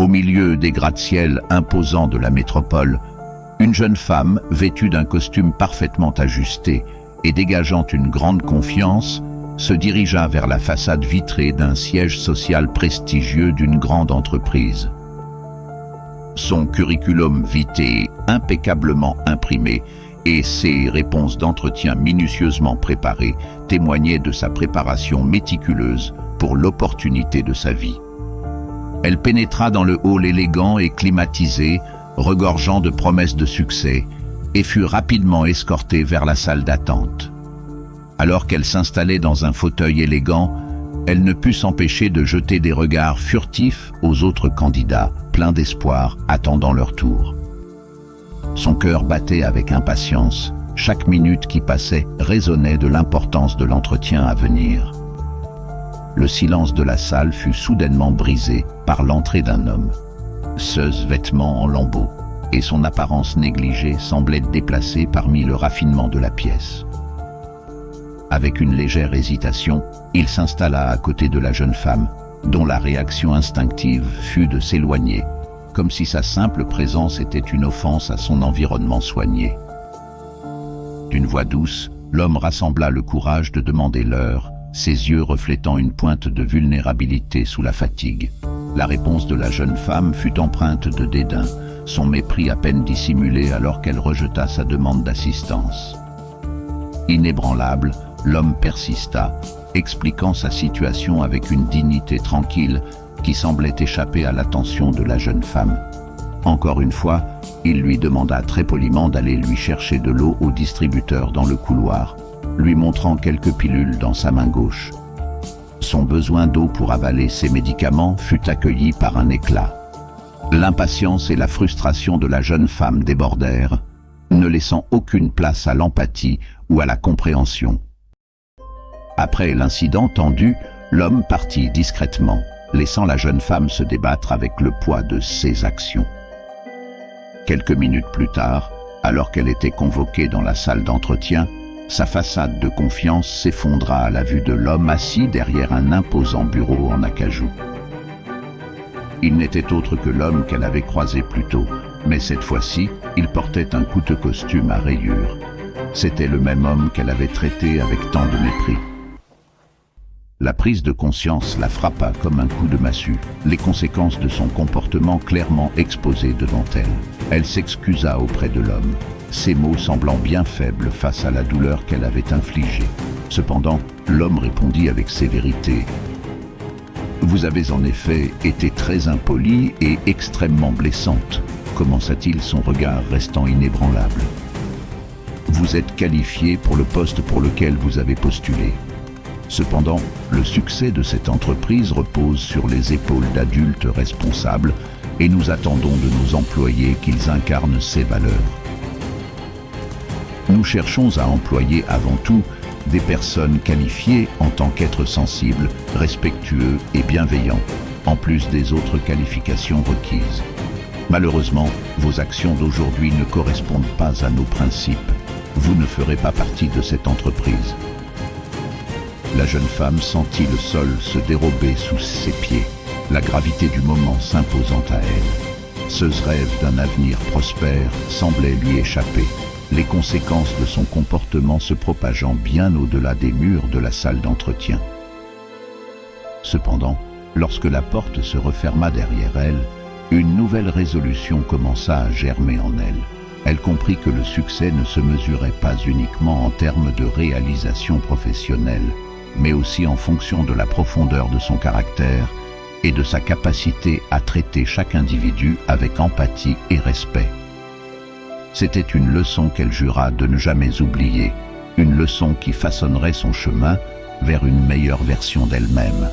Au milieu des gratte-ciel imposants de la métropole, une jeune femme, vêtue d'un costume parfaitement ajusté et dégageant une grande confiance, se dirigea vers la façade vitrée d'un siège social prestigieux d'une grande entreprise. Son curriculum vitae impeccablement imprimé et ses réponses d'entretien minutieusement préparées témoignaient de sa préparation méticuleuse pour l'opportunité de sa vie. Elle pénétra dans le hall élégant et climatisé, regorgeant de promesses de succès, et fut rapidement escortée vers la salle d'attente. Alors qu'elle s'installait dans un fauteuil élégant, elle ne put s'empêcher de jeter des regards furtifs aux autres candidats, pleins d'espoir, attendant leur tour. Son cœur battait avec impatience. Chaque minute qui passait résonnait de l'importance de l'entretien à venir. Le silence de la salle fut soudainement brisé par l'entrée d'un homme. Ses vêtements en lambeaux et son apparence négligée semblaient déplacés parmi le raffinement de la pièce. Avec une légère hésitation, il s'installa à côté de la jeune femme, dont la réaction instinctive fut de s'éloigner, comme si sa simple présence était une offense à son environnement soigné. D'une voix douce, l'homme rassembla le courage de demander l'heure, ses yeux reflétant une pointe de vulnérabilité sous la fatigue. La réponse de la jeune femme fut empreinte de dédain, son mépris à peine dissimulé alors qu'elle rejeta sa demande d'assistance. Inébranlable, l'homme persista, expliquant sa situation avec une dignité tranquille qui semblait échapper à l'attention de la jeune femme. Encore une fois, il lui demanda très poliment d'aller lui chercher de l'eau au distributeur dans le couloir, lui montrant quelques pilules dans sa main gauche. Son besoin d'eau pour avaler ses médicaments fut accueilli par un éclat. L'impatience et la frustration de la jeune femme débordèrent, ne laissant aucune place à l'empathie ou à la compréhension. Après l'incident tendu, l'homme partit discrètement, laissant la jeune femme se débattre avec le poids de ses actions. Quelques minutes plus tard, alors qu'elle était convoquée dans la salle d'entretien, sa façade de confiance s'effondra à la vue de l'homme assis derrière un imposant bureau en acajou. Il n'était autre que l'homme qu'elle avait croisé plus tôt, mais cette fois-ci, il portait un coûteux costume à rayures. C'était le même homme qu'elle avait traité avec tant de mépris. La prise de conscience la frappa comme un coup de massue, les conséquences de son comportement clairement exposées devant elle. Elle s'excusa auprès de l'homme, ses mots semblant bien faibles face à la douleur qu'elle avait infligée. Cependant, l'homme répondit avec sévérité. « Vous avez en effet été très impolie et extrêmement blessante », commença-t-il, son regard restant inébranlable. « Vous êtes qualifié pour le poste pour lequel vous avez postulé. Cependant, le succès de cette entreprise repose sur les épaules d'adultes responsables et nous attendons de nos employés qu'ils incarnent ces valeurs. Nous cherchons à employer avant tout des personnes qualifiées en tant qu'êtres sensibles, respectueux et bienveillants, en plus des autres qualifications requises. Malheureusement, vos actions d'aujourd'hui ne correspondent pas à nos principes. Vous ne ferez pas partie de cette entreprise. » La jeune femme sentit le sol se dérober sous ses pieds, la gravité du moment s'imposant à elle. Ce rêve d'un avenir prospère semblait lui échapper, les conséquences de son comportement se propageant bien au-delà des murs de la salle d'entretien. Cependant, lorsque la porte se referma derrière elle, une nouvelle résolution commença à germer en elle. Elle comprit que le succès ne se mesurait pas uniquement en termes de réalisation professionnelle, mais aussi en fonction de la profondeur de son caractère et de sa capacité à traiter chaque individu avec empathie et respect. C'était une leçon qu'elle jura de ne jamais oublier, une leçon qui façonnerait son chemin vers une meilleure version d'elle-même.